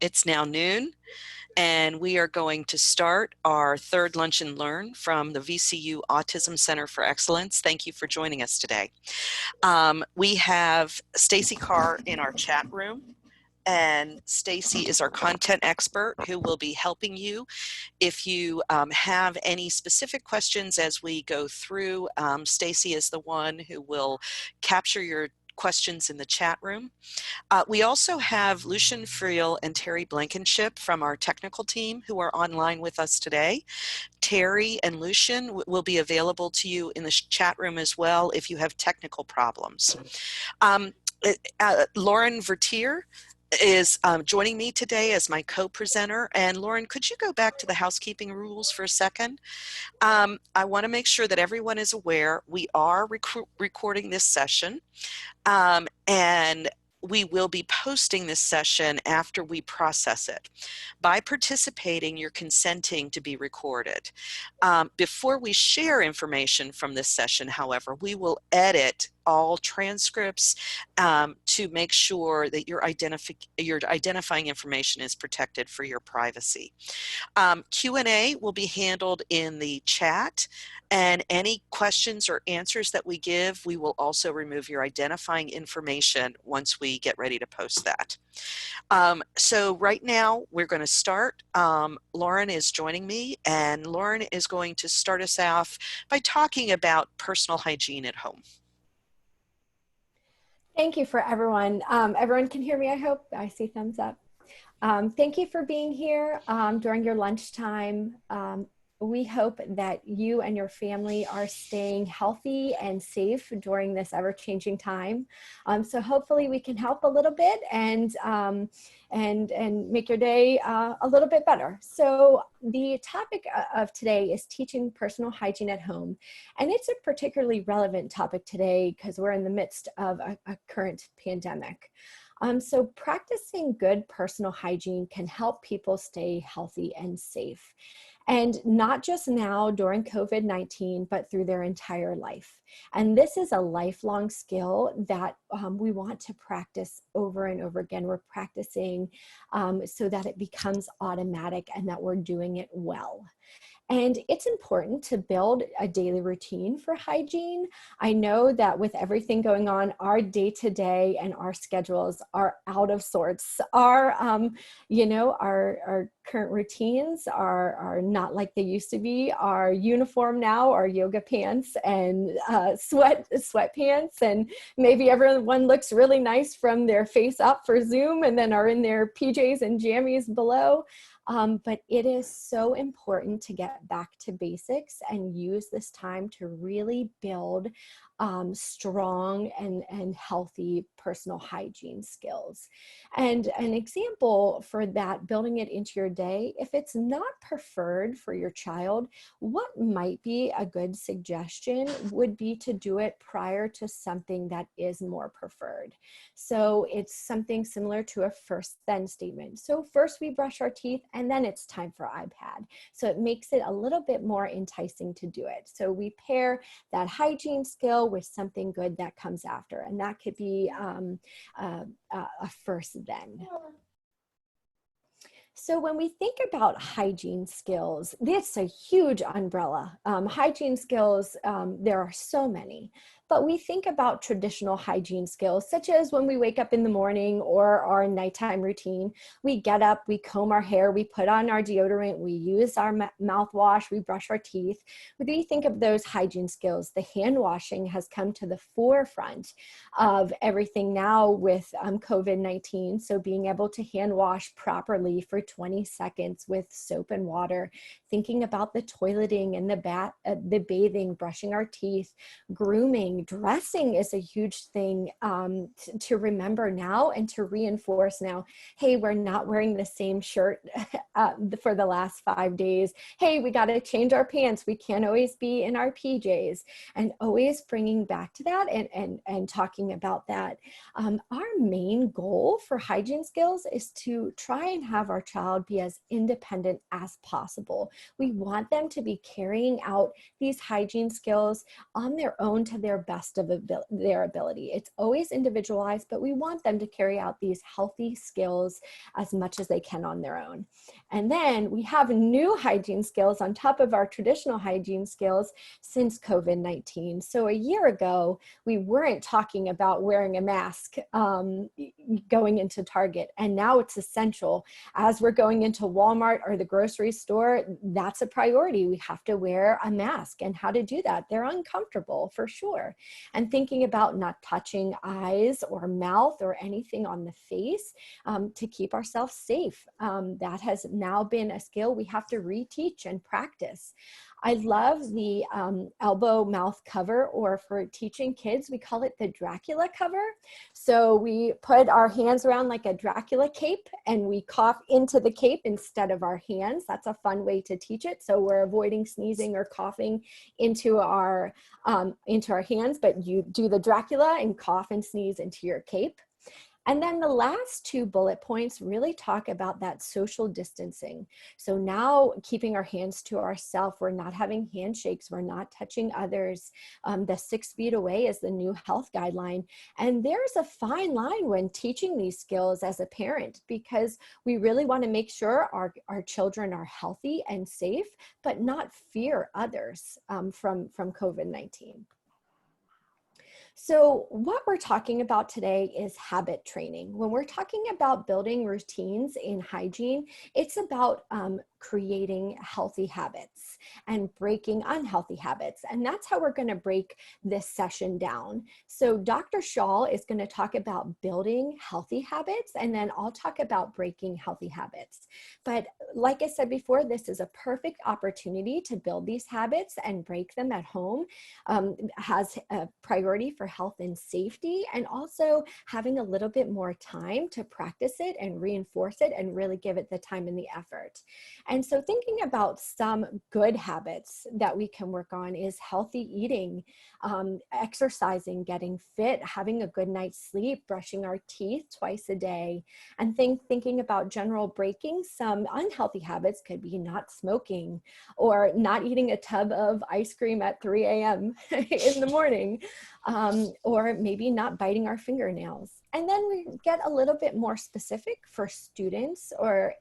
It's now noon, and we are going to start our third Lunch and Learn from the VCU Autism Center for Excellence. Thank you for joining us today. We have Stacy Carr in our chat room, and Stacy is our content expert who will be helping you. If you have any specific questions as we go through, Stacy is the one who will capture your questions in the chat room. We also have Lucian Friel and Terry Blankenship from our technical team who are online with us today. Terry and Lucian will be available to you in the chat room as well if you have technical problems. Lauren Vetere is joining me today as my co-presenter. And Lauren, could you go back to the housekeeping rules for a second? I want to make sure that everyone is aware we are recording this session, and we will be posting this session after we process it. By participating, you're consenting to be recorded. Before we share information from this session, however, we will edit all transcripts to make sure that your identifying information is protected for your privacy. Q&A will be handled in the chat, and any questions or answers that we give, we will also remove your identifying information once we get ready to post that. So right now we're going to start. Lauren is joining me, and Lauren is going to start us off by talking about personal hygiene at home. Thank you for everyone. Everyone can hear me, I hope. I see thumbs up. Thank you for being here during your lunchtime. We hope that you and your family are staying healthy and safe during this ever-changing time. So hopefully we can help a little bit and make your day a little bit better. So the topic of today is teaching personal hygiene at home. And it's a particularly relevant topic today because we're in the midst of a current pandemic. So practicing good personal hygiene can help people stay healthy and safe. And not just now during COVID-19, but through their entire life. And this is a lifelong skill that we want to practice over and over again. We're practicing so that it becomes automatic and that we're doing it well. And it's important to build a daily routine for hygiene. I know that with everything going on, our day-to-day and our schedules are out of sorts. Our current routines are not like they used to be. Our uniform now are yoga pants and sweatpants, and maybe everyone looks really nice from their face up for Zoom and then are in their PJs and jammies below. But it is so important to get back to basics and use this time to really build strong and healthy personal hygiene skills. And an example for that, building it into your day, if it's not preferred for your child, what might be a good suggestion would be to do it prior to something that is more preferred. So it's something similar to a first then statement. So first we brush our teeth and then it's time for iPad. So it makes it a little bit more enticing to do it. So we pair that hygiene skill with something good that comes after, and that could be a first then. So when we think about hygiene skills, it's a huge umbrella. Hygiene skills, there are so many. But we think about traditional hygiene skills, such as when we wake up in the morning or our nighttime routine. We get up, we comb our hair, we put on our deodorant, we use our mouthwash, we brush our teeth. When we think of those hygiene skills, the hand washing has come to the forefront of everything now with COVID-19. So being able to hand wash properly for 20 seconds with soap and water, thinking about the toileting and the bathing, brushing our teeth, grooming, dressing is a huge thing to remember now and to reinforce now. Hey, we're not wearing the same shirt for the last 5 days. Hey, we got to change our pants. We can't always be in our PJs, and always bringing back to that and talking about that. Our main goal for hygiene skills is to try and have our child be as independent as possible. We want them to be carrying out these hygiene skills on their own to their best of their ability. It's always individualized, but we want them to carry out these healthy skills as much as they can on their own. And then we have new hygiene skills on top of our traditional hygiene skills since COVID-19. So a year ago, we weren't talking about wearing a mask going into Target, and now it's essential. As we're going into Walmart or the grocery store, that's a priority. We have to wear a mask, and how to do that. They're uncomfortable for sure. And thinking about not touching eyes or mouth or anything on the face to keep ourselves safe. That has now been a skill we have to reteach and practice. I love the elbow mouth cover, or for teaching kids, we call it the Dracula cover. So we put our hands around like a Dracula cape and we cough into the cape instead of our hands. That's a fun way to teach it. So we're avoiding sneezing or coughing into our hands, but you do the Dracula and cough and sneeze into your cape. And then the last two bullet points really talk about that social distancing. So now keeping our hands to ourselves, we're not having handshakes, we're not touching others. The 6 feet away is the new health guideline. And there's a fine line when teaching these skills as a parent, because we really want to make sure our children are healthy and safe, but not fear others from COVID-19. So what we're talking about today is habit training. When we're talking about building routines in hygiene, it's about creating healthy habits and breaking unhealthy habits. And that's how we're going to break this session down. So Dr. Schall is going to talk about building healthy habits, and then I'll talk about breaking healthy habits. But like I said before, this is a perfect opportunity to build these habits and break them at home. Has a priority for health and safety, and also having a little bit more time to practice it and reinforce it and really give it the time and the effort. And so thinking about some good habits that we can work on is healthy eating, exercising, getting fit, having a good night's sleep, brushing our teeth twice a day, and thinking about general breaking some unhealthy habits. Could be not smoking or not eating a tub of ice cream at 3 a.m. in the morning, or maybe not biting our fingernails. And then we get a little bit more specific for students or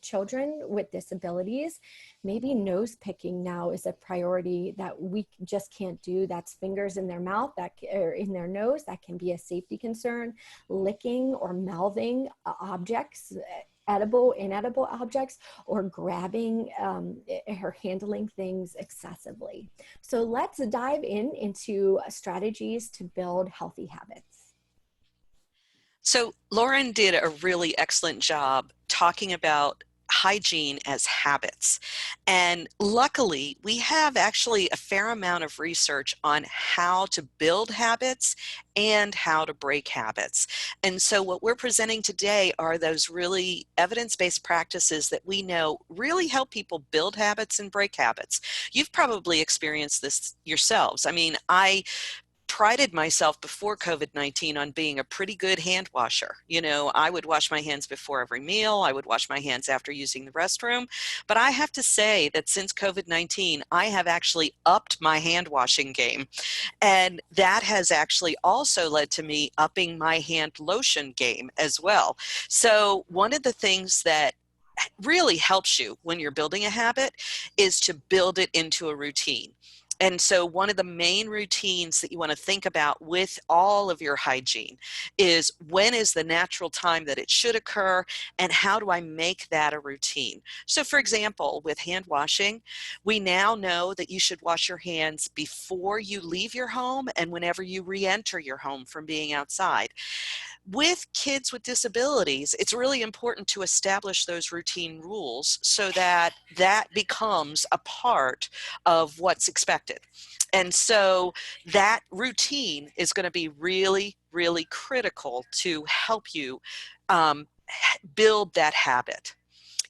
children with disabilities. Maybe nose picking now is a priority that we just can't do. That's fingers in their mouth, or in their nose. That can be a safety concern. Licking or mouthing objects, edible, inedible objects, or grabbing or handling things excessively. So let's dive into strategies to build healthy habits. So Lauren did a really excellent job talking about hygiene as habits. And luckily, we have actually a fair amount of research on how to build habits and how to break habits. And so what we're presenting today are those really evidence-based practices that we know really help people build habits and break habits. You've probably experienced this yourselves. I mean, I prided myself before COVID-19 on being a pretty good hand washer. You know, I would wash my hands before every meal. I would wash my hands after using the restroom. But I have to say that since COVID-19, I have actually upped my hand washing game. And that has actually also led to me upping my hand lotion game as well. So one of the things that really helps you when you're building a habit is to build it into a routine. And so one of the main routines that you want to think about with all of your hygiene is, when is the natural time that it should occur, and how do I make that a routine? So for example, with hand washing, we now know that you should wash your hands before you leave your home and whenever you re-enter your home from being outside. With kids with disabilities, it's really important to establish those routine rules so that that becomes a part of what's expected. And so that routine is going to be really, really critical to help you build that habit.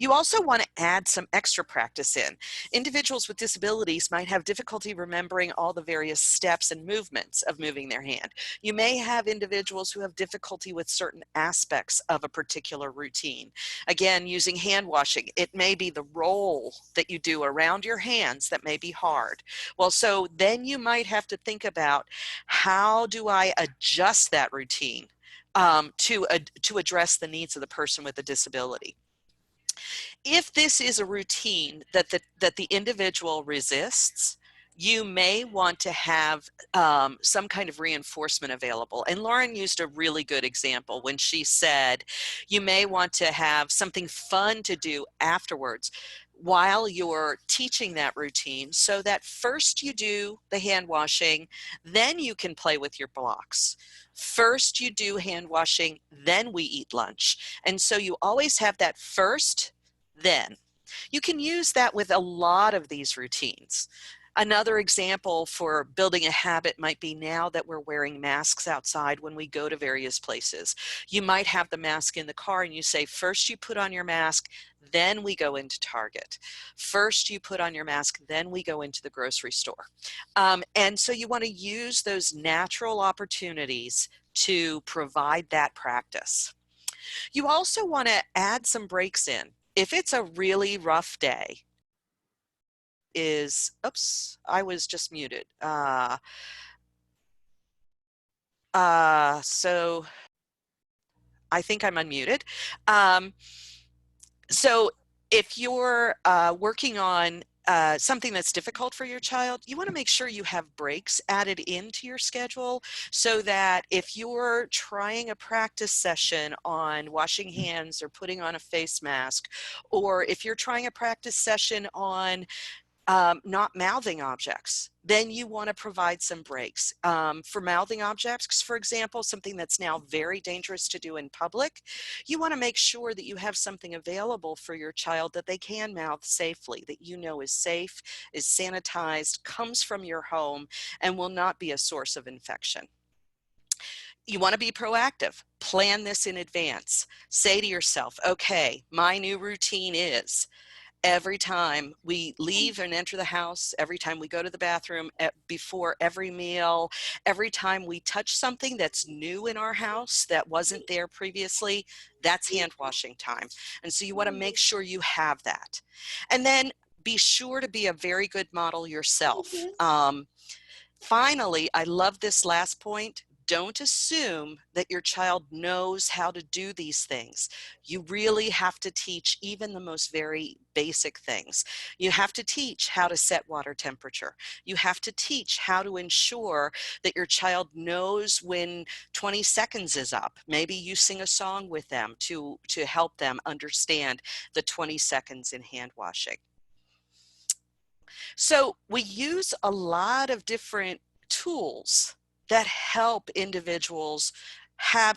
You also want to add some extra practice in. Individuals with disabilities might have difficulty remembering all the various steps and movements of moving their hand. You may have individuals who have difficulty with certain aspects of a particular routine. Again, using hand washing, it may be the roll that you do around your hands that may be hard. Well, so then you might have to think about, how do I adjust that routine to address the needs of the person with a disability? If this is a routine that the individual resists, you may want to have some kind of reinforcement available. And Lauren used a really good example when she said, you may want to have something fun to do afterwards while you're teaching that routine, so that first you do the hand washing, then you can play with your blocks. First you do hand washing, then we eat lunch. And so you always have that first, then. You can use that with a lot of these routines. Another example for building a habit might be, now that we're wearing masks outside when we go to various places. You might have the mask in the car and you say, first you put on your mask, then we go into Target. First you put on your mask, then we go into the grocery store. And so you want to use those natural opportunities to provide that practice. You also want to add some breaks in. If it's a really rough day, oops, I was just muted. So I think I'm unmuted. So if you're working on something that's difficult for your child, you want to make sure you have breaks added into your schedule, so that if you're trying a practice session on washing hands or putting on a face mask, or if you're trying a practice session on not mouthing objects, then you want to provide some breaks. For mouthing objects, for example, something that's now very dangerous to do in public, you want to make sure that you have something available for your child that they can mouth safely, that you know is safe, is sanitized, comes from your home, and will not be a source of infection. You want to be proactive. Plan this in advance. Say to yourself, okay, my new routine is, every time we leave and enter the house, every time we go to the bathroom, before every meal, every time we touch something that's new in our house that wasn't there previously, that's hand washing time. And so you want to make sure you have that. And then be sure to be a very good model yourself. Finally, I love this last point. Don't assume that your child knows how to do these things. You really have to teach even the most very basic things. You have to teach how to set water temperature. You have to teach how to ensure that your child knows when 20 seconds is up. Maybe you sing a song with them to help them understand the 20 seconds in hand washing. So we use a lot of different tools that help individuals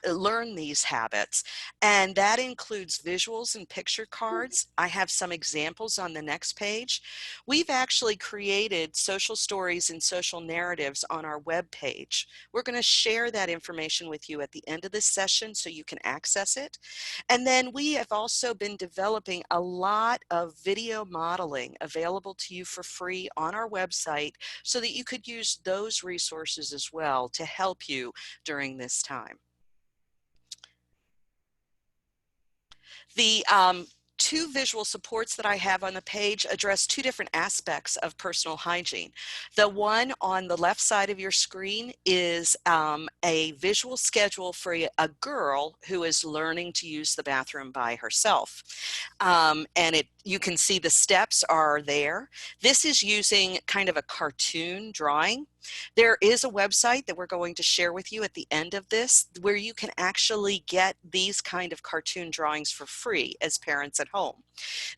learn these habits, and that includes visuals and picture cards. I have some examples on the next page. We've actually created social stories and social narratives on our web page. We're going to share that information with you at the end of this session so you can access it. And then we have also been developing a lot of video modeling available to you for free on our website, so that you could use those resources as well to help you during this time. The two visual supports that I have on the page address two different aspects of personal hygiene. The one on the left side of your screen is a visual schedule for a girl who is learning to use the bathroom by herself. And you can see the steps are there. This is using kind of a cartoon drawing. There is a website that we're going to share with you at the end of this, where you can actually get these kind of cartoon drawings for free as parents at home.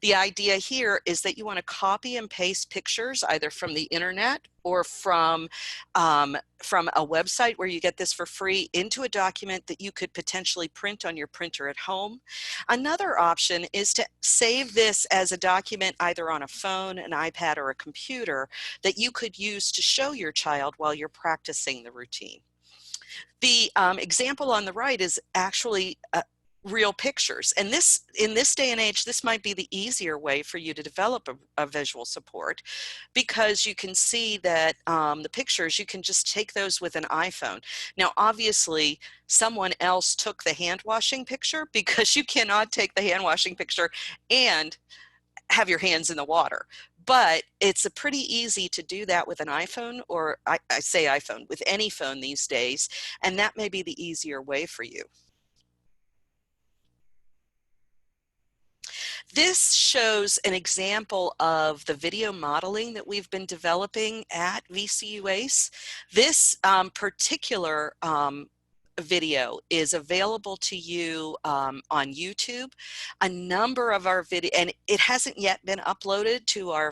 The idea here is that you want to copy and paste pictures either from the internet or from a website where you get this for free into a document that you could potentially print on your printer at home. Another option is to save this as a document either on a phone, an iPad, or a computer that you could use to show your child while you're practicing the routine. The example on the right is actually real pictures. And this, in this day and age, this might be the easier way for you to develop a visual support, because you can see that the pictures, you can just take those with an iPhone. Now, obviously, someone else took the hand washing picture, because you cannot take the hand washing picture and have your hands in the water. But it's a pretty easy to do that with an iPhone, or I say iPhone, with any phone these days, and that may be the easier way for you. This shows an example of the video modeling that we've been developing at VCU ACE. This particular video is available to you on YouTube. A number of our video, and it hasn't yet been uploaded to our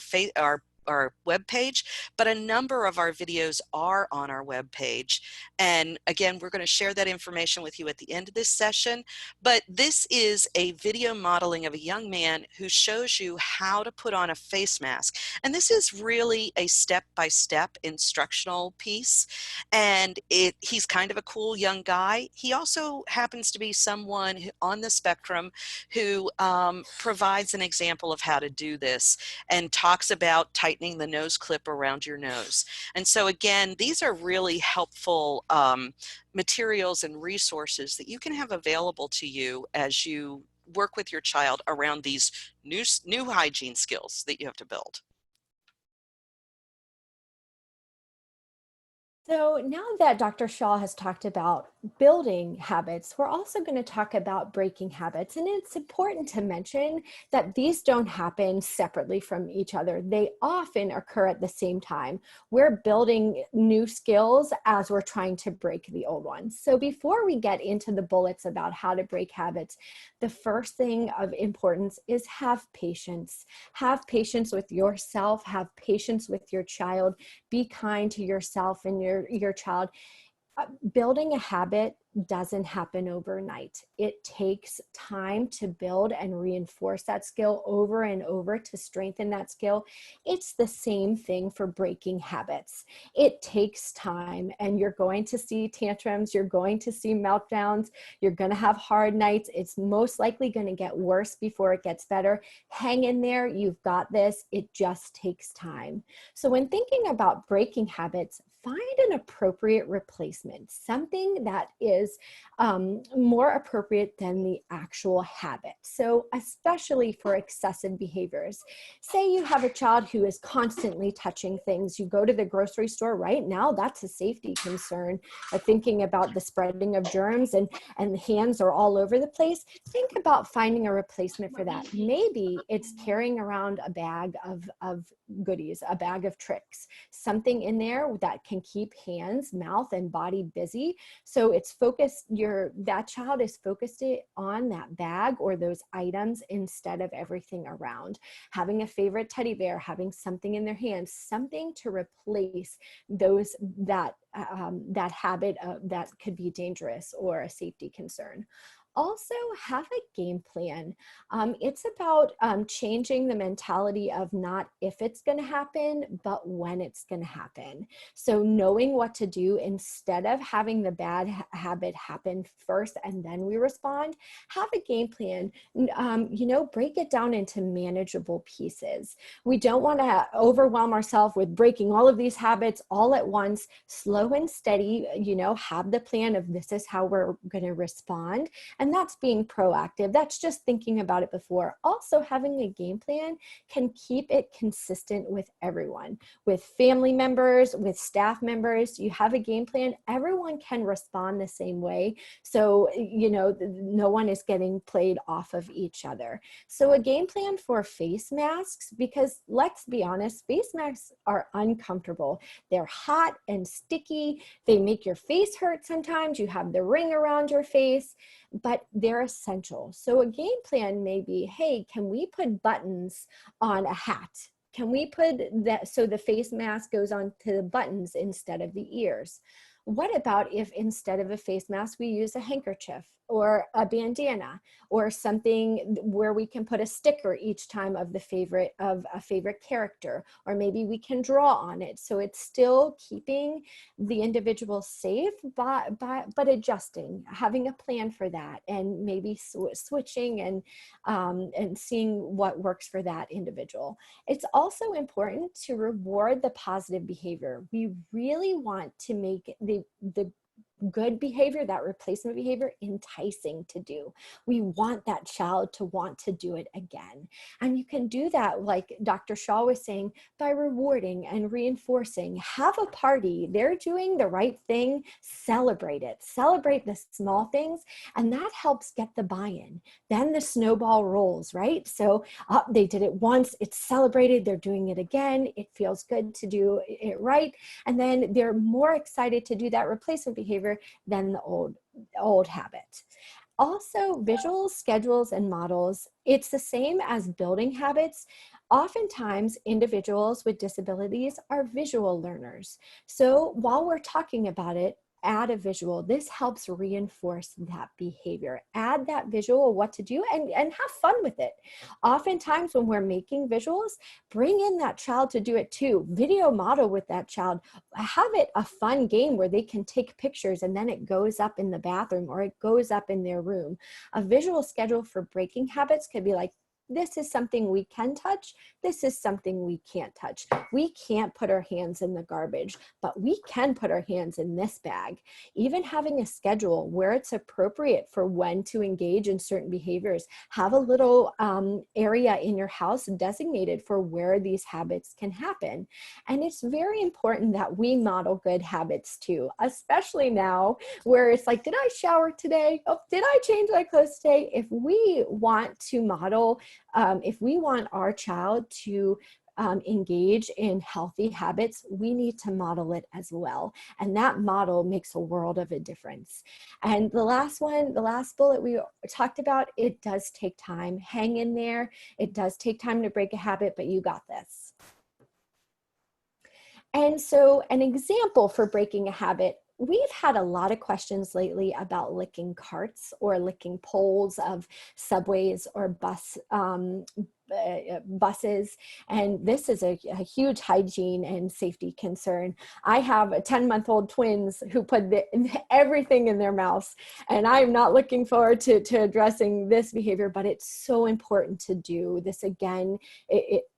webpage, but a number of our videos are on our webpage. And again, we're going to share that information with you at the end of this session. But this is a video modeling of a young man who shows you how to put on a face mask. And this is really a step-by-step instructional piece. And he's kind of a cool young guy. He also happens to be someone on the spectrum who provides an example of how to do this and talks about tightening the nose clip around your nose. And so again, these are really helpful materials and resources that you can have available to you as you work with your child around these new hygiene skills that you have to build. So now that Dr. Schall has talked about building habits, we're also going to talk about breaking habits. And it's important to mention that these don't happen separately from each other. They often occur at the same time. We're building new skills as we're trying to break the old ones. So before we get into the bullets about how to break habits, the first thing of importance is have patience. Have patience with yourself, have patience with your child. Be kind to yourself and your child. Building a habit doesn't happen overnight. It takes time to build and reinforce that skill over and over to strengthen that skill. It's the same thing for breaking habits. It takes time, and you're going to see tantrums, you're going to see meltdowns, you're going to have hard nights. It's most likely going to get worse before it gets better. Hang in there, you've got this. It just takes time. So when thinking about breaking habits, find an appropriate replacement, something that is more appropriate than the actual habit. So especially for excessive behaviors. Say you have a child who is constantly touching things. You go to the grocery store right now, that's a safety concern. Thinking about the spreading of germs and hands are all over the place. Think about finding a replacement for that. Maybe it's carrying around a bag of goodies, a bag of tricks, something in there that can keep hands, mouth, and body busy. So it's focused, that child is focused on that bag or those items instead of everything around. Having a favorite teddy bear, having something in their hands, something to replace that habit that could be dangerous or a safety concern. Also, have a game plan. It's about changing the mentality of not if it's going to happen, but when it's going to happen. So knowing what to do instead of having the bad habit happen first and then we respond, have a game plan. Break it down into manageable pieces. We don't want to overwhelm ourselves with breaking all of these habits all at once. Slow and steady, have the plan of this is how we're going to respond. And that's being proactive. That's just thinking about it before. Also, having a game plan can keep it consistent with everyone, with family members, with staff members. You have a game plan, everyone can respond the same way. So, no one is getting played off of each other. So a game plan for face masks, because let's be honest, face masks are uncomfortable. They're hot and sticky. They make your face hurt sometimes. You have the ring around your face, but they're essential. So a game plan may be, hey, can we put buttons on a hat? Can we put that so the face mask goes on to the buttons instead of the ears? What about if instead of a face mask, we use a handkerchief? or a bandana, or something where we can put a sticker each time of a favorite character, or maybe we can draw on it. So it's still keeping the individual safe, but adjusting, having a plan for that, and maybe switching and seeing what works for that individual. It's also important to reward the positive behavior. We really want to make the good behavior, that replacement behavior, enticing to do. We want that child to want to do it again. And you can do that, like Dr. Schall was saying, by rewarding and reinforcing. Have a party. They're doing the right thing. Celebrate it. Celebrate the small things. And that helps get the buy-in. Then the snowball rolls, right? So they did it once. It's celebrated. They're doing it again. It feels good to do it right. And then they're more excited to do that replacement behavior than the old habit. Also, visuals, schedules, and models, it's the same as building habits. Oftentimes, individuals with disabilities are visual learners. So while we're talking about it, add a visual. This helps reinforce that behavior. Add that visual, what to do, and have fun with it. Oftentimes when we're making visuals, bring in that child to do it too. Video model with that child. Have it a fun game where they can take pictures and then it goes up in the bathroom or it goes up in their room. A visual schedule for breaking habits could be like, this is something we can touch. This is something we can't touch. We can't put our hands in the garbage, but we can put our hands in this bag. Even having a schedule where it's appropriate for when to engage in certain behaviors. Have a little area in your house designated for where these habits can happen. And it's very important that we model good habits too, especially now where it's like, did I shower today? Oh, did I change my clothes today? If we want to model, if we want our child to engage in healthy habits, we need to model it as well. And that model makes a world of a difference. And the last one, the last bullet we talked about, it does take time. Hang in there. It does take time to break a habit, but you got this. And so an example for breaking a habit, we've had a lot of questions lately about licking carts or licking poles of subways or buses, and this is a huge hygiene and safety concern. I have a 10-month-old twins who put everything in their mouths, and I'm not looking forward to addressing this behavior, but it's so important to do this again.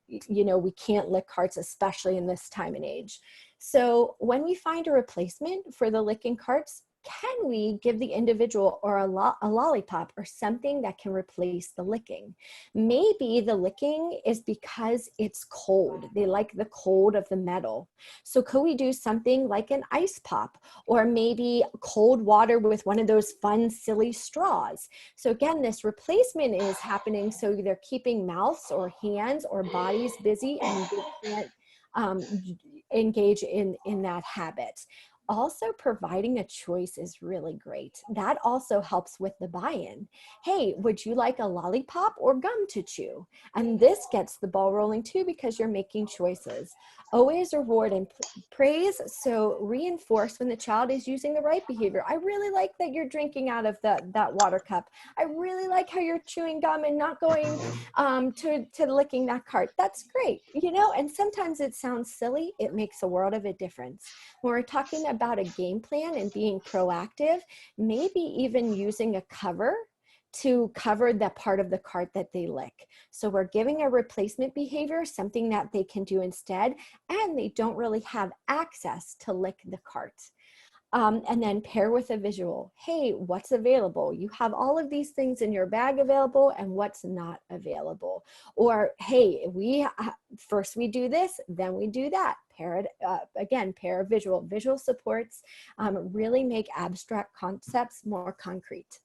You know, we can't lick carts, especially in this time and age. So when we find a replacement for the licking carts, can we give the individual or a lollipop or something that can replace the licking? Maybe the licking is because it's cold. They like the cold of the metal. So could we do something like an ice pop, or maybe cold water with one of those fun, silly straws? So again, this replacement is happening so they're keeping mouths or hands or bodies busy and they can't engage in that habit. Also, providing a choice is really great. That also helps with the buy-in. Hey, would you like a lollipop or gum to chew? And this gets the ball rolling too, because you're making choices. Always reward and praise. So reinforce when the child is using the right behavior. I really like that you're drinking out of that water cup. I really like how you're chewing gum and not going to licking that cart. That's great, you know, and sometimes it sounds silly. It makes a world of a difference. When we're talking about a game plan and being proactive, maybe even using a cover to cover that part of the cart that they lick. So we're giving a replacement behavior, something that they can do instead, and they don't really have access to lick the cart. And then pair with a visual. Hey, what's available? You have all of these things in your bag available, and what's not available. Or, hey, first we do this, then we do that. Pair it, again, pair visual. Visual supports really make abstract concepts more concrete.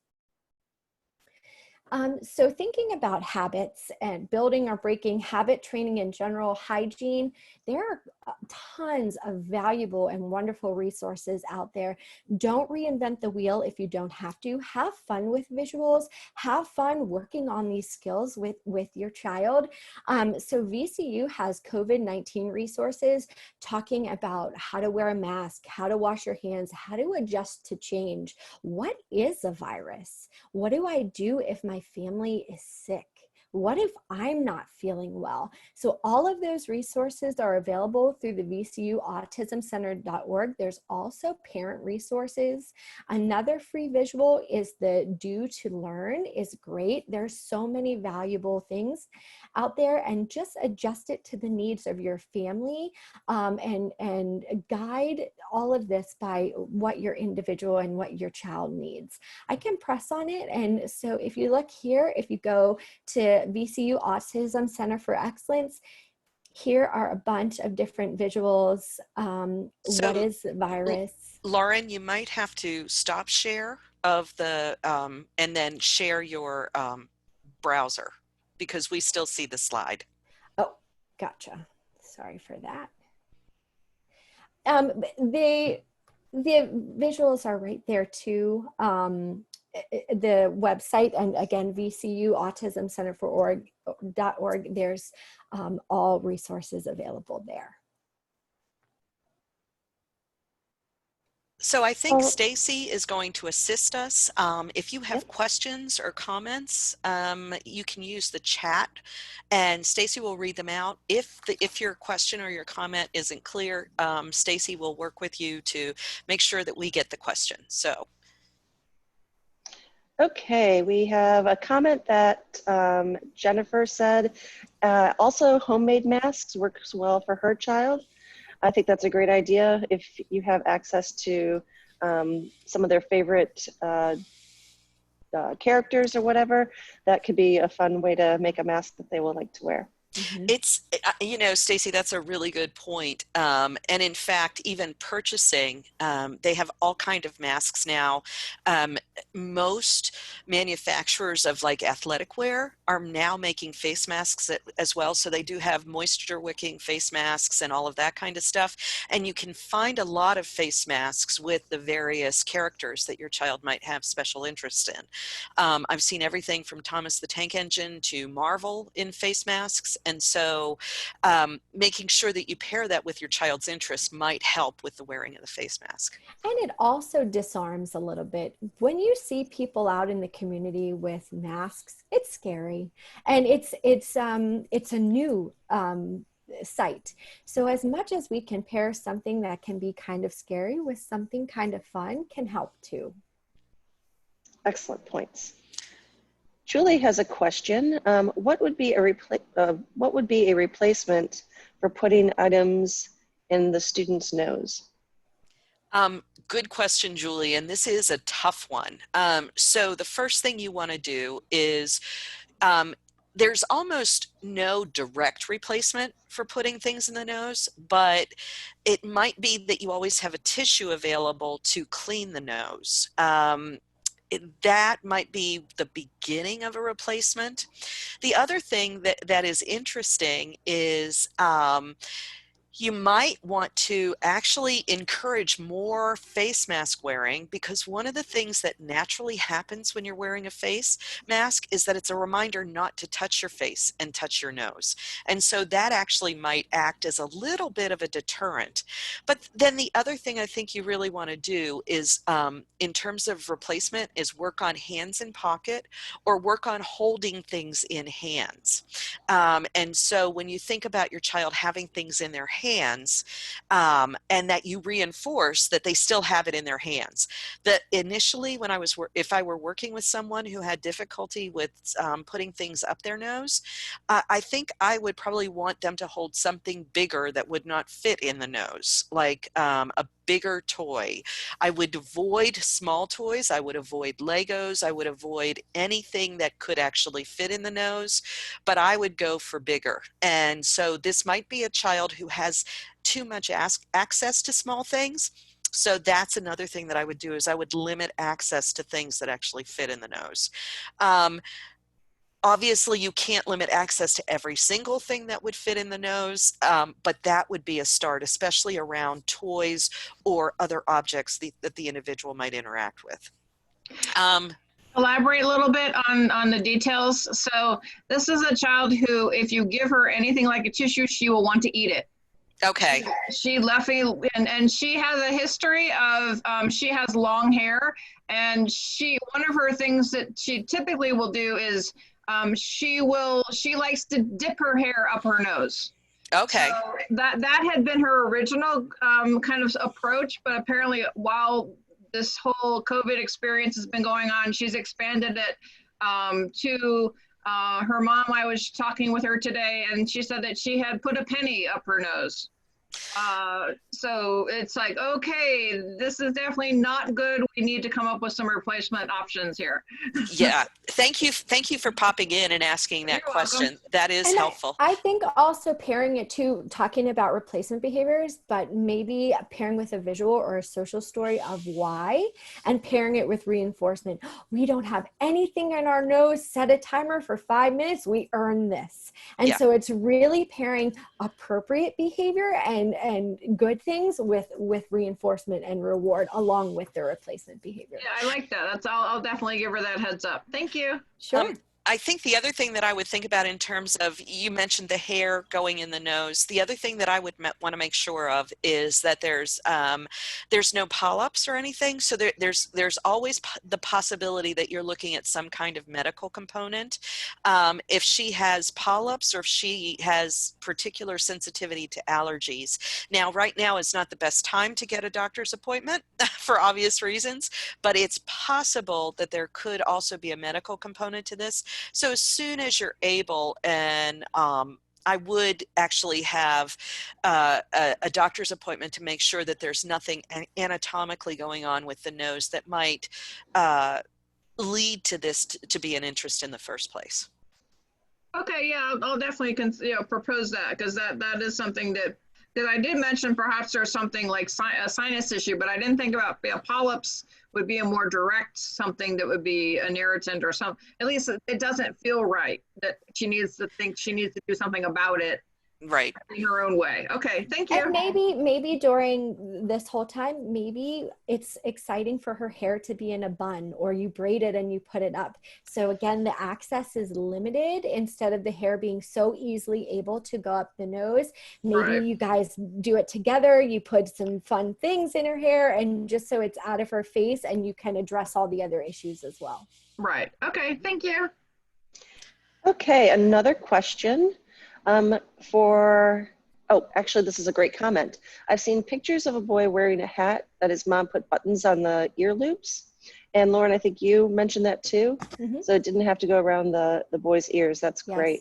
So thinking about habits and building or breaking habit training in general, hygiene, there are tons of valuable and wonderful resources out there. Don't reinvent the wheel if you don't have to. Have fun with visuals. Have fun working on these skills with your child. So VCU has COVID-19 resources talking about how to wear a mask, how to wash your hands, how to adjust to change. What is a virus? What do I do if my family is sick? What if I'm not feeling well? So all of those resources are available through the VCUautismcenter.org. There's also parent resources. Another free visual is the Do to Learn is great. There's so many valuable things out there, and just adjust it to the needs of your family, and guide all of this by what your individual and what your child needs. I can press on it. And so if you look here, if you go to VCU Autism Center for Excellence, here are a bunch of different visuals. What So, is the virus? Lauren, you might have to stop share of the, and then share your browser because we still see the slide. Oh, gotcha. Sorry for that. The visuals are right there too. The website, and again, VCU Autism Center for .org, there's all resources available there. So I think Stacy is going to assist us. If you have Yep. questions or comments, you can use the chat, and Stacy will read them out. If your question or your comment isn't clear, Stacy will work with you to make sure that we get the question. So. Okay, we have a comment that Jennifer said, also homemade masks works well for her child. I think that's a great idea. If you have access to some of their favorite characters or whatever, that could be a fun way to make a mask that they will like to wear. Mm-hmm. It's, you know, Stacy, that's a really good point. And in fact, even purchasing, they have all kind of masks now. Most manufacturers of like athletic wear are now making face masks as well. So they do have moisture wicking face masks and all of that kind of stuff. And you can find a lot of face masks with the various characters that your child might have special interest in. I've seen everything from Thomas the Tank Engine to Marvel in face masks. And so making sure that you pair that with your child's interests might help with the wearing of the face mask. And it also disarms a little bit. When you see people out in the community with masks, it's scary, and it's a new sight. So as much as we can pair something that can be kind of scary with something kind of fun can help too. Excellent points. Julie has a question. What would be a replacement for putting items in the student's nose? Good question, Julie, and this is a tough one. So the first thing you want to do is there's almost no direct replacement for putting things in the nose, but it might be that you always have a tissue available to clean the nose. That might be the beginning of a replacement. The other thing that is interesting is you might want to actually encourage more face mask wearing, because one of the things that naturally happens when you're wearing a face mask is that it's a reminder not to touch your face and touch your nose. And so that actually might act as a little bit of a deterrent. But then the other thing I think you really want to do is, in terms of replacement, is work on hands in pocket or work on holding things in hands. And so when you think about your child having things in their hands, and that you reinforce that they still have it in their hands. That initially when if I were working with someone who had difficulty with putting things up their nose, I think I would probably want them to hold something bigger that would not fit in the nose, like a bigger toy. I would avoid small toys. I would avoid Legos. I would avoid anything that could actually fit in the nose, but I would go for bigger. And so this might be a child who has too much access to small things. So that's another thing that I would do, is I would limit access to things that actually fit in the nose. Obviously, you can't limit access to every single thing that would fit in the nose, but that would be a start, especially around toys or other objects that the individual might interact with. Elaborate a little bit on the details. So this is a child who, if you give her anything like a tissue, she will want to eat it. Okay. She left me, and she has a history of, she has long hair, and one of her things that she typically will do is she likes to dip her hair up her nose. Okay. So that had been her original kind of approach, but apparently while this whole COVID experience has been going on, she's expanded it to her mom. I was talking with her today, and she said that she had put a penny up her nose. So it's like, okay, this is definitely not good. We need to come up with some replacement options here. Yeah. Thank you for popping in and asking that You're question. welcome. That is And helpful. I think also pairing it to talking about replacement behaviors, but maybe pairing with a visual or a social story of why, and pairing it with reinforcement. We don't have anything in our nose. Set a timer for 5 minutes. We earn this. And Yeah. so it's really pairing appropriate behavior and good things with reinforcement and reward along with the replacement behavior. Yeah, I like that. I'll definitely give her that heads up. Thank you. Sure. I think the other thing that I would think about in terms of, you mentioned the hair going in the nose. The other thing that I would want to make sure of is that there's no polyps or anything. So there's always the possibility that you're looking at some kind of medical component. If she has polyps or if she has particular sensitivity to allergies. Now, right now is not the best time to get a doctor's appointment for obvious reasons, but it's possible that there could also be a medical component to this. So as soon as you're able, and I would actually have a doctor's appointment to make sure that there's nothing anatomically going on with the nose that might lead to this to be an interest in the first place. Okay, yeah, I'll definitely propose that, because that is something that I did mention. Perhaps there's something like a sinus issue, but I didn't think about polyps would be a more direct something that would be an irritant or something. At least it doesn't feel right that she needs to do something about it. Right. In her own way. Okay, thank you. And maybe during this whole time, maybe it's exciting for her hair to be in a bun, or you braid it and you put it up. So again, the access is limited. Instead of the hair being so easily able to go up the nose, maybe you guys do it together. You put some fun things in her hair, and just so it's out of her face, and you can address all the other issues as well. Right. Okay, thank you. Okay, another question. Actually, this is a great comment. I've seen pictures of a boy wearing a hat that his mom put buttons on the ear loops. And Lauren, I think you mentioned that too. Mm-hmm. So it didn't have to go around the boy's ears. That's great.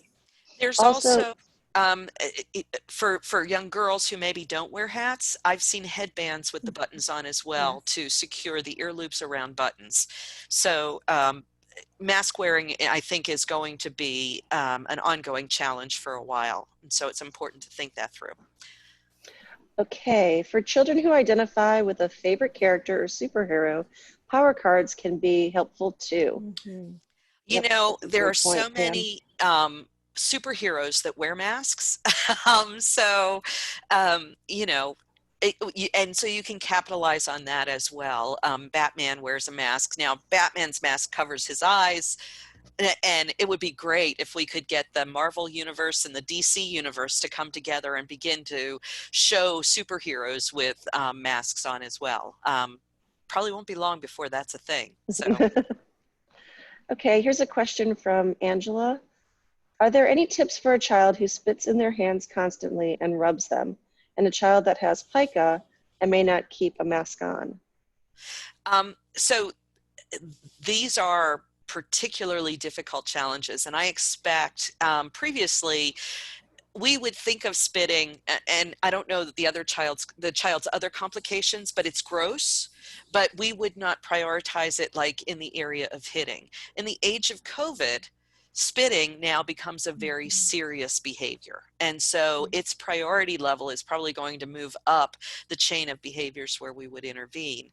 There's also for young girls who maybe don't wear hats, I've seen headbands with the buttons on as well to secure the ear loops around buttons. So mask wearing, I think, is going to be an ongoing challenge for a while. And so it's important to think that through. Okay, for children who identify with a favorite character or superhero, power cards can be helpful too. Mm-hmm. You know, there are so many superheroes that wear masks. You know, and so you can capitalize on that as well. Batman wears a mask. Now, Batman's mask covers his eyes, and it would be great if we could get the Marvel universe and the DC universe to come together and begin to show superheroes with masks on as well. Probably won't be long before that's a thing. So. Okay, here's a question from Angela. Are there any tips for a child who spits in their hands constantly and rubs them, and a child that has pica and may not keep a mask on? So these are particularly difficult challenges, and I expect previously we would think of spitting, and I don't know the child's other complications, but it's gross, but we would not prioritize it like in the area of hitting. In the age of COVID, spitting now becomes a very serious behavior. And so its priority level is probably going to move up the chain of behaviors where we would intervene.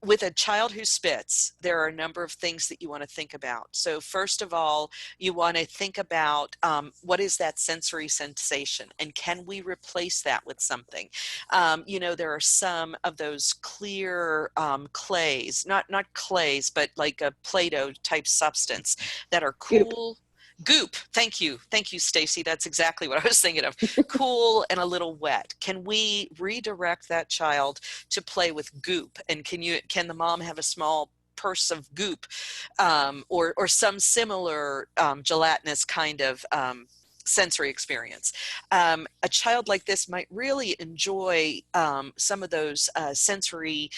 with a child who spits, there are a number of things that you want to think about. So first of all, you want to think about what is that sensory sensation, and can we replace that with something? You know, there are some of those clear clays, not clays, but like a Play-Doh type substance that are Goop. cool. Goop. Thank you, Stacy. That's exactly what I was thinking of. Cool and a little wet. Can we redirect that child to play with goop? And can the mom have a small purse of goop, or some similar gelatinous kind of sensory experience? A child like this might really enjoy some of those sensory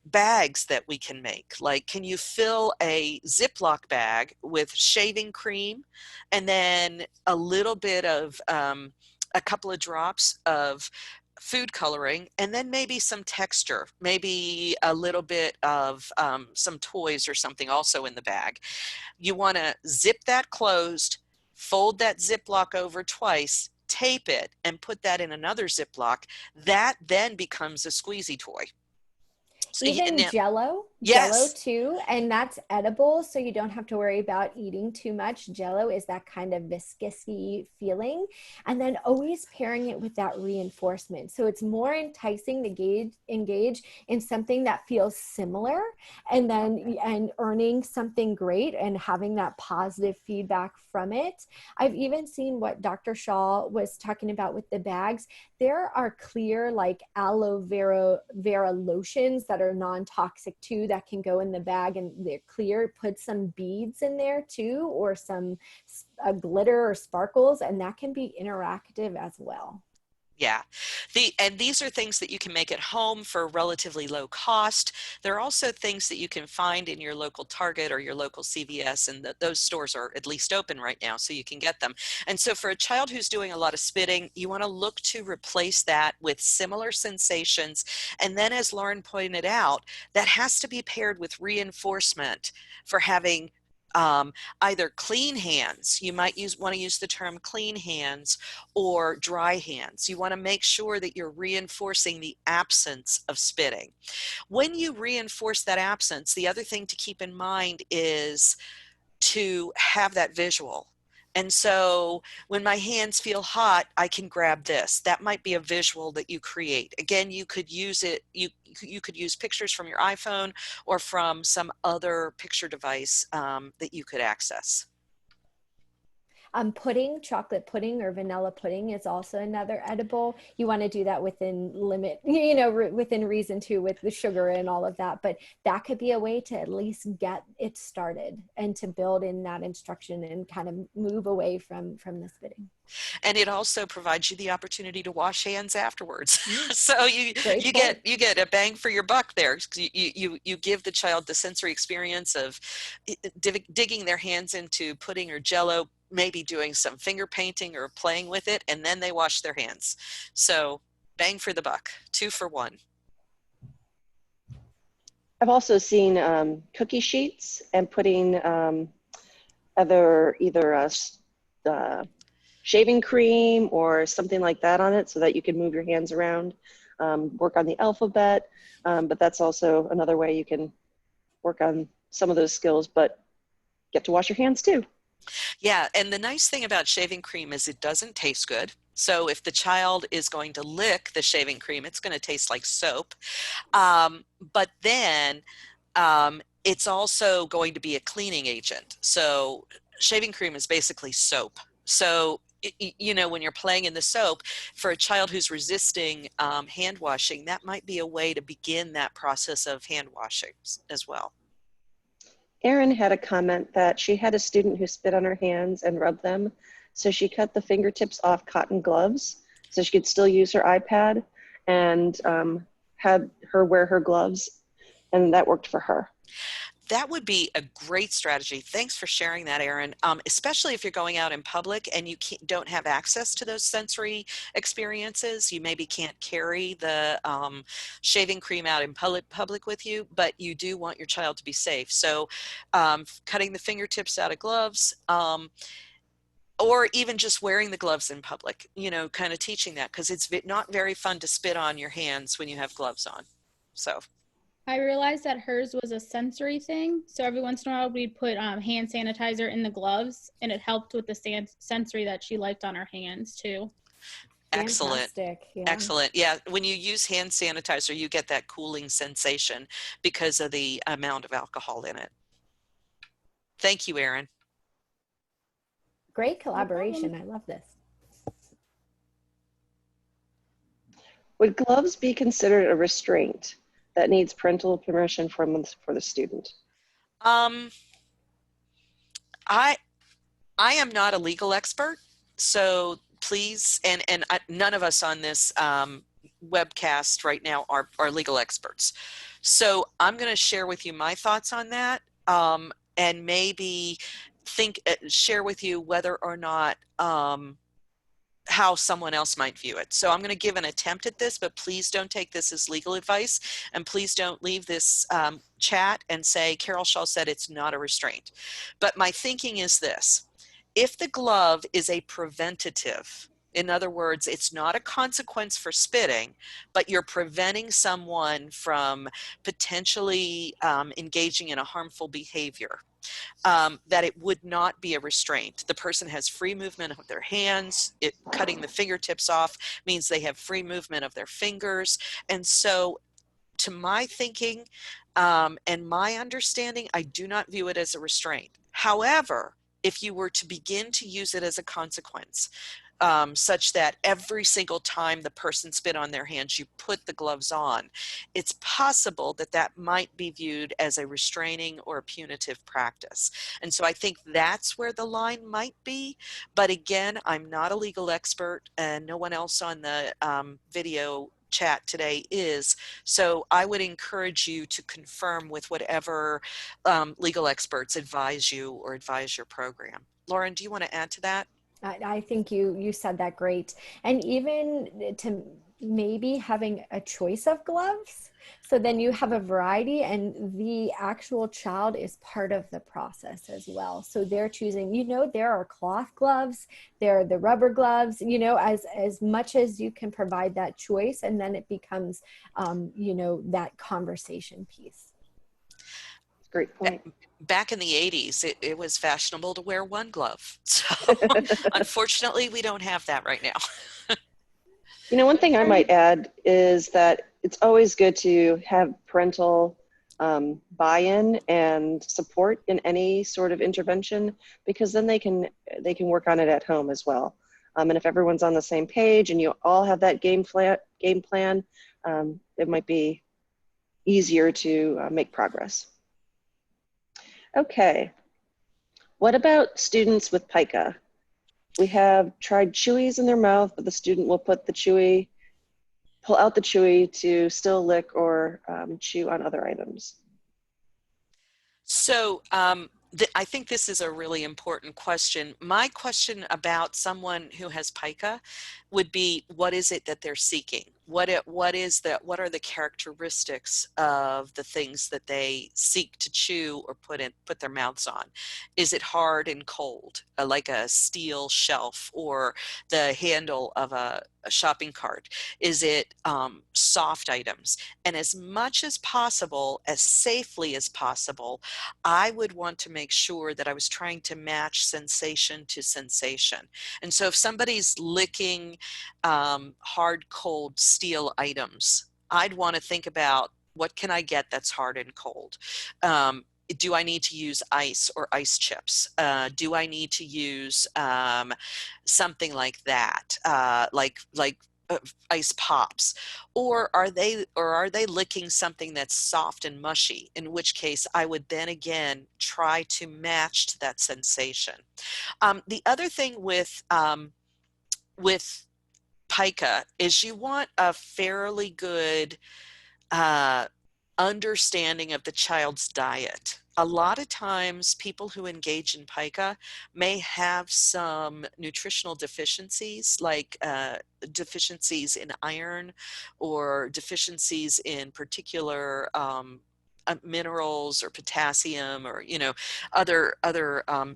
bags that we can make. Like, can you fill a Ziploc bag with shaving cream and then a little bit of a couple of drops of food coloring, and then maybe some texture, maybe a little bit of some toys or something also in the bag. You want to zip that closed, fold that Ziploc over twice, tape it, and put that in another Ziploc. That then becomes a squeezy toy. So, Even now, Jello yes, too, and that's edible, so you don't have to worry about eating too much. Jello is that kind of viscousy feeling, and then always pairing it with that reinforcement. So it's more enticing to engage in something that feels similar, and earning something great and having that positive feedback from it. I've even seen what Dr. Schall was talking about with the bags. There are clear, like aloe vera lotions that are non-toxic too, that can go in the bag, and they're clear. Put some beads in there too, or some glitter or sparkles, and that can be interactive as well. yeah. And these are things that you can make at home for relatively low cost. There are also things that you can find in your local Target or your local CVS, and those stores are at least open right now, so you can get them. And so for a child who's doing a lot of spitting, you want to look to replace that with similar sensations. And then, as Lauren pointed out, that has to be paired with reinforcement for having either clean hands. You might want to use the term clean hands, or dry hands. You want to make sure that you're reinforcing the absence of spitting. When you reinforce that absence, the other thing to keep in mind is to have that visual. And so when my hands feel hot, I can grab this. That might be a visual that you create. Again, you could use it, you could use pictures from your iPhone or from some other picture device that you could access. Pudding, chocolate pudding or vanilla pudding is also another edible. You want to do that within limit, within reason too, with the sugar and all of that. But that could be a way to at least get it started and to build in that instruction and kind of move away from the spitting. And it also provides you the opportunity to wash hands afterwards. So you get a bang for your buck there. You give the child the sensory experience of digging their hands into pudding or Jello, maybe doing some finger painting or playing with it, and then they wash their hands. So bang for the buck, 2 for 1. I've also seen cookie sheets and putting either shaving cream or something like that on it so that you can move your hands around, work on the alphabet. But that's also another way you can work on some of those skills, but get to wash your hands too. Yeah, and the nice thing about shaving cream is it doesn't taste good. So if the child is going to lick the shaving cream, it's going to taste like soap. But then it's also going to be a cleaning agent. So shaving cream is basically soap. So when you're playing in the soap, for a child who's resisting hand washing, that might be a way to begin that process of hand washing as well. Erin had a comment that she had a student who spit on her hands and rubbed them. So she cut the fingertips off cotton gloves so she could still use her iPad, and had her wear her gloves, and that worked for her. That would be a great strategy. Thanks for sharing that, Erin. Especially if you're going out in public and you don't have access to those sensory experiences. You maybe can't carry the shaving cream out in public with you, but you do want your child to be safe. So cutting the fingertips out of gloves, or even just wearing the gloves in public, kind of teaching that, because it's not very fun to spit on your hands when you have gloves on. So. I realized that hers was a sensory thing. So every once in a while we'd put hand sanitizer in the gloves, and it helped with the sensory that she liked on her hands too. Excellent. Fantastic. Yeah. Excellent. Yeah, when you use hand sanitizer, you get that cooling sensation because of the amount of alcohol in it. Thank you, Erin. Great collaboration. I love this. Would gloves be considered a restraint that needs parental permission for the student? I am not a legal expert, so please, and none of us on this webcast right now are legal experts. So I'm going to share with you my thoughts on that, and maybe share with you whether or not how someone else might view it. So I'm going to give an attempt at this, but please don't take this as legal advice, and please don't leave this chat and say Carol Schall said it's not a restraint. But my thinking is this: if the glove is a preventative, in other words, it's not a consequence for spitting, but you're preventing someone from potentially engaging in a harmful behavior, that it would not be a restraint. The person has free movement of their hands. Cutting the fingertips off means they have free movement of their fingers. And so to my thinking and my understanding, I do not view it as a restraint. However, if you were to begin to use it as a consequence, such that every single time the person spit on their hands, you put the gloves on, it's possible that that might be viewed as a restraining or a punitive practice. And so I think that's where the line might be. But again, I'm not a legal expert, and no one else on the video chat today is. So I would encourage you to confirm with whatever legal experts advise you or advise your program. Lauren, do you want to add to that? I think you said that great. And even to maybe having a choice of gloves. So then you have a variety, and the actual child is part of the process as well. So they're choosing, there are cloth gloves, there are the rubber gloves, as much as you can provide that choice, and then it becomes, that conversation piece. Great point. Back in the 80s, it was fashionable to wear one glove. So unfortunately, we don't have that right now. One thing I might add is that it's always good to have parental buy-in and support in any sort of intervention, because then they can work on it at home as well. And if everyone's on the same page and you all have that game plan, it might be easier to make progress. Okay, what about students with pica? We have tried chewies in their mouth, but the student will pull out the chewy to still lick or chew on other items. So I think this is a really important question. My question about someone who has pica would be, what is it that they're seeking? What are the characteristics of the things that they seek to chew or put their mouths on? Is it hard and cold, like a steel shelf or the handle of a shopping cart? Is it soft items? And as much as possible, as safely as possible, I would want to make sure that I was trying to match sensation to sensation. And so if somebody's licking hard, cold steel items, I'd want to think about, what can I get that's hard and cold? Do I need to use ice or ice chips? Do I need to use something like that, like ice pops, or are they licking something that's soft and mushy, in which case I would then again try to match to that sensation. The other thing with pica is you want a fairly good understanding of the child's diet. A lot of times people who engage in pica may have some nutritional deficiencies, like deficiencies in iron or deficiencies in particular minerals or potassium, or other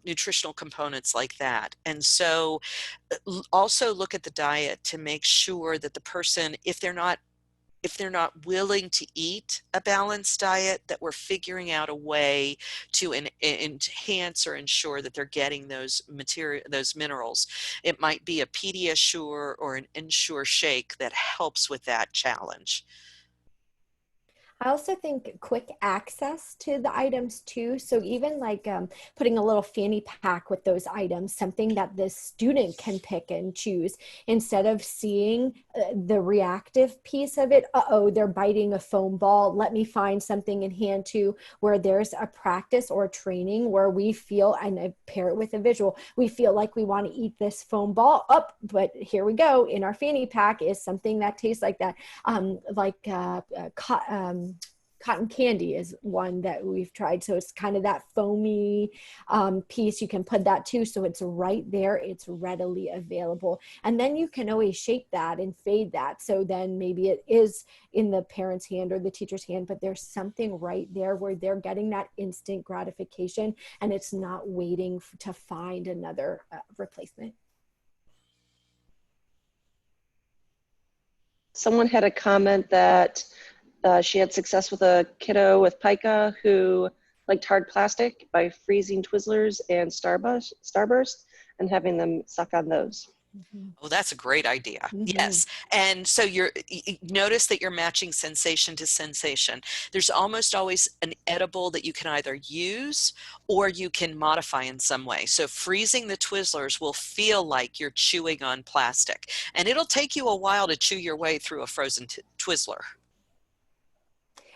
nutritional components like that. And so also look at the diet to make sure that the person, if if they're not willing to eat a balanced diet, that we're figuring out a way to enhance or ensure that they're getting those minerals. It might be a Pediasure or an Ensure shake that helps with that challenge. I also think quick access to the items too. So even like putting a little fanny pack with those items, something that the student can pick and choose instead of seeing the reactive piece of it. Uh-oh, they're biting a foam ball. Let me find something in hand to where there's a practice or training where we feel, and I pair it with a visual, we feel like we want to eat this foam ball up, but here we go. In our fanny pack is something that tastes like that. Cotton candy is one that we've tried. So it's kind of that foamy piece. You can put that too. So it's right there. It's readily available. And then you can always shape that and fade that. So then maybe it is in the parent's hand or the teacher's hand, but there's something right there where they're getting that instant gratification and it's not waiting to find another replacement. Someone had a comment that she had success with a kiddo with Pica who liked hard plastic by freezing Twizzlers and Starburst and having them suck on those. Mm-hmm. Oh, that's a great idea. Mm-hmm. Yes. And so you notice that you're matching sensation to sensation. There's almost always an edible that you can either use or you can modify in some way. So freezing the Twizzlers will feel like you're chewing on plastic, and it'll take you a while to chew your way through a frozen Twizzler.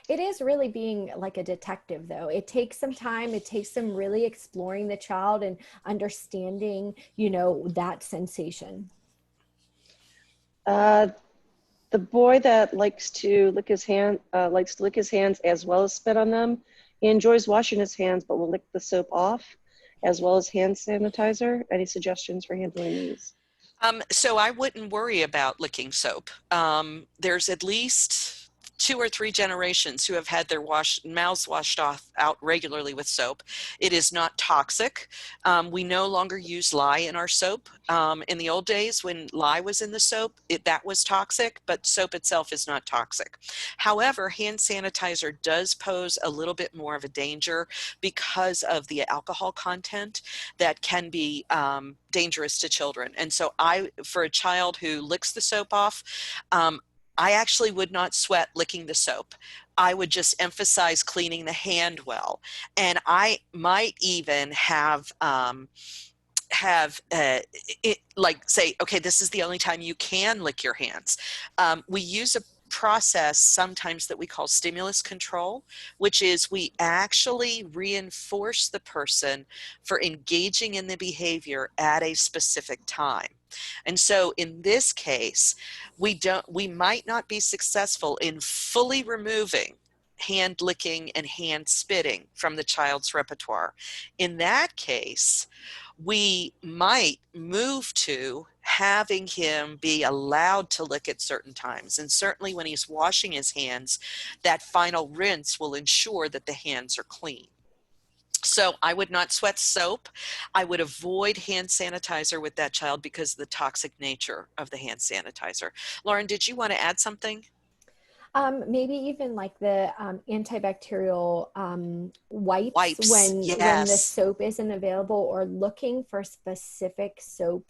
It is really being like a detective, though. It takes some time. It takes some really exploring the child and understanding, you know, that sensation. The boy that likes to lick his hands as well as spit on them. He enjoys washing his hands, but will lick the soap off as well as hand sanitizer. Any suggestions for handling these? So I wouldn't worry about licking soap. There's at least 2 or 3 generations who have had their mouths washed out regularly with soap. It is not toxic. We no longer use lye in our soap. In the old days when lye was in the soap, that was toxic, but soap itself is not toxic. However, hand sanitizer does pose a little bit more of a danger because of the alcohol content that can be dangerous to children. And so for a child who licks the soap off, I actually would not sweat licking the soap. I would just emphasize cleaning the hand well. And I might even have like say, okay, this is the only time you can lick your hands. We use a process sometimes that we call stimulus control, which is we actually reinforce the person for engaging in the behavior at a specific time. And so in this case, we might not be successful in fully removing hand licking and hand spitting from the child's repertoire. In that case, we might move to having him be allowed to lick at certain times. And certainly when he's washing his hands, that final rinse will ensure that the hands are clean. So I would not sweat soap. I would avoid hand sanitizer with that child because of the toxic nature of the hand sanitizer. Lauren, did you want to add something? Maybe even like the antibacterial wipes when the soap isn't available, or looking for specific soap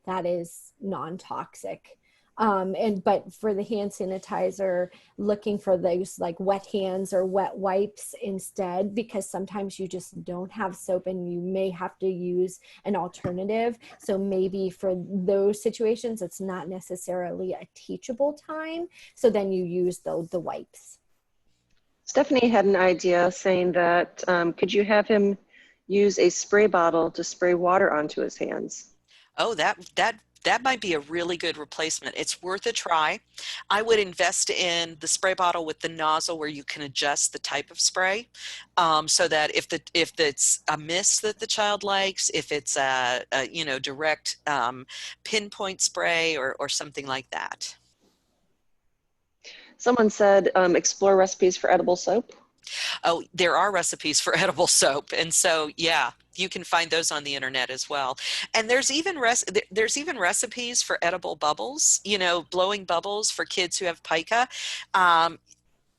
that is non-toxic. But for the hand sanitizer, looking for those like wet hands or wet wipes instead, because sometimes you just don't have soap and you may have to use an alternative. So maybe for those situations, it's not necessarily a teachable time. So then you use the wipes. Stephanie had an idea saying that could you have him use a spray bottle to spray water onto his hands? Oh, that might be a really good replacement. It's worth a try. I would invest in the spray bottle with the nozzle where you can adjust the type of spray, so that if it's a mist that the child likes, if it's a direct pinpoint spray or something like that. Someone said explore recipes for edible soap. Oh, there are recipes for edible soap. And so, yeah, you can find those on the internet as well. And there's even recipes for edible bubbles, you know, blowing bubbles for kids who have pica.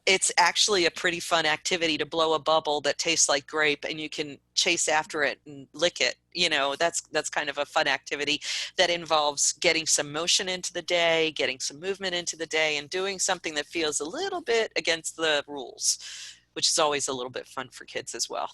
It's actually a pretty fun activity to blow a bubble that tastes like grape, and you can chase after it and lick it. You know, that's kind of a fun activity that involves getting some motion into the day, getting some movement into the day, and doing something that feels a little bit against the rules, which is always a little bit fun for kids as well.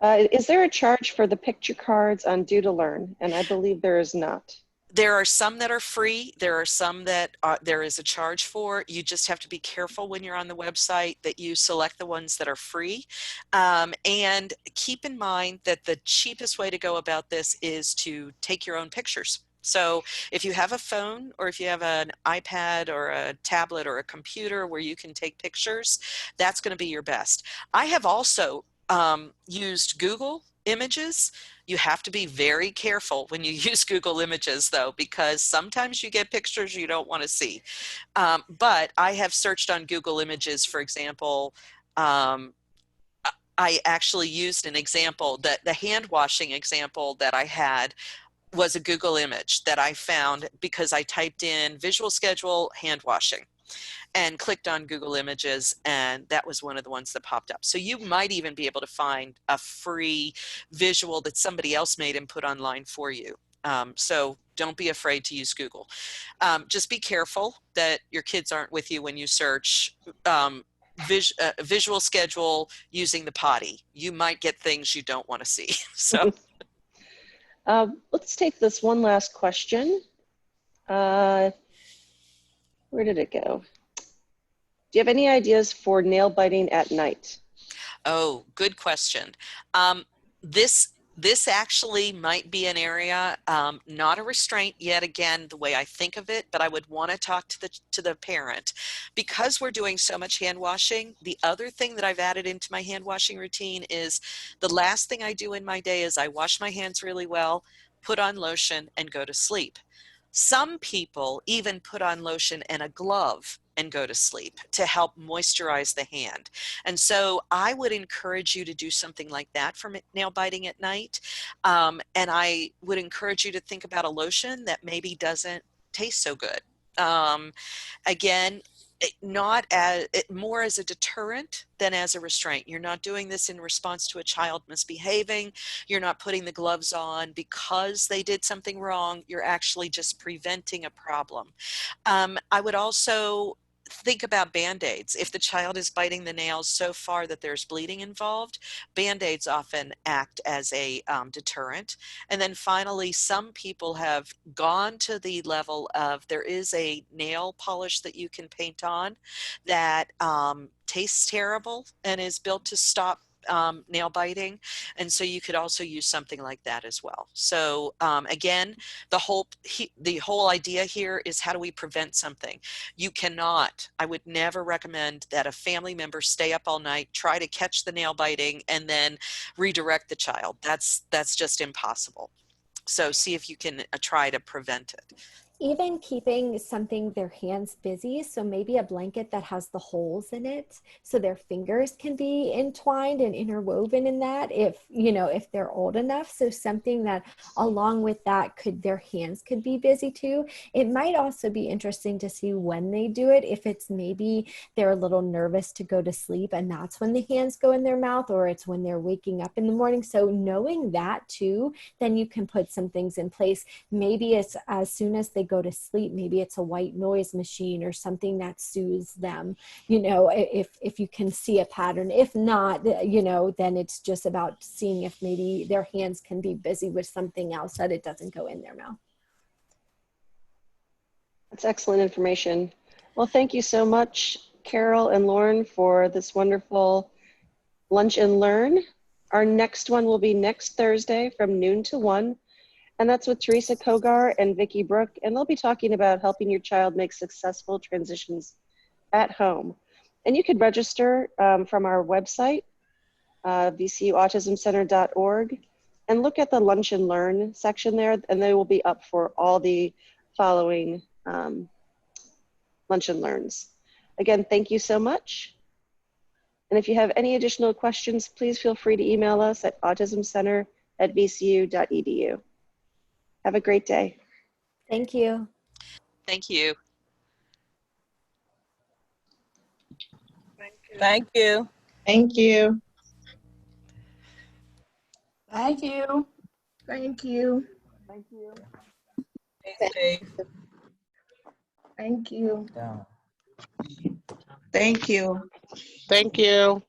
Is there a charge for the picture cards on Due to Learn? And I believe there is not. There are some that are free. There are some that there is a charge for. You just have to be careful when you're on the website that you select the ones that are free. And keep in mind that the cheapest way to go about this is to take your own pictures. So if you have a phone, or if you have an iPad or a tablet or a computer where you can take pictures, that's going to be your best. I have also used Google Images. You have to be very careful when you use Google Images, though, because sometimes you get pictures you don't want to see. But I have searched on Google Images, for example. I actually used an example, that the hand washing example that I had was a Google image that I found because I typed in visual schedule hand washing and clicked on Google Images, and that was one of the ones that popped up. So you might even be able to find a free visual that somebody else made and put online for you. So don't be afraid to use Google. Just be careful that your kids aren't with you when you search visual schedule using the potty. You might get things you don't want to see. So let's take this one last question. Where did it go? Do you have any ideas for nail biting at night? Oh, good question. This actually might be an area, not a restraint yet again, the way I think of it, but I would want to talk to the parent. Because we're doing so much hand washing, the other thing that I've added into my hand washing routine is the last thing I do in my day is I wash my hands really well, put on lotion, and go to sleep. Some people even put on lotion and a glove and go to sleep to help moisturize the hand. And so I would encourage you to do something like that for nail biting at night. And I would encourage you to think about a lotion that maybe doesn't taste so good. Again, more as a deterrent than as a restraint. You're not doing this in response to a child misbehaving. You're not putting the gloves on because they did something wrong. You're actually just preventing a problem. I would also think about Band-Aids. If the child is biting the nails so far that there's bleeding involved, Band-Aids often act as a deterrent. And then finally, some people have gone to the level of, there is a nail polish that you can paint on that tastes terrible and is built to stop nail biting. And so you could also use something like that as well. So again, the whole idea here is, how do we prevent something? You cannot, I would never recommend that a family member stay up all night, try to catch the nail biting, and then redirect the child. That's just impossible. So see if you can try to prevent it. Even keeping their hands busy, so maybe a blanket that has the holes in it so their fingers can be entwined and interwoven in that, if they're old enough. So something that along with that their hands could be busy too. It might also be interesting to see when they do it, if it's maybe they're a little nervous to go to sleep and that's when the hands go in their mouth, or it's when they're waking up in the morning. So knowing that too, then you can put some things in place. Maybe it's as soon as they go to sleep, maybe it's a white noise machine or something that soothes them, if you can see a pattern. If not, then it's just about seeing if maybe their hands can be busy with something else that it doesn't go in their mouth. That's excellent information. Well, thank you so much, Carol and Lauren, for this wonderful Lunch and Learn. Our next one will be next Thursday from noon to 1. And that's with Teresa Kogar and Vicki Brook, and they'll be talking about helping your child make successful transitions at home. And you could register from our website, vcuautismcenter.org, and look at the Lunch and Learn section there, and they will be up for all the following Lunch and Learns. Again, thank you so much. And if you have any additional questions, please feel free to email us at autismcenter@vcu.org. vcu.edu. Have a great day. Thank you. Thank you. Thank you. Thank you. Thank you. Thank you. Stay safe. Thank you. Down. Thank you. Thank you.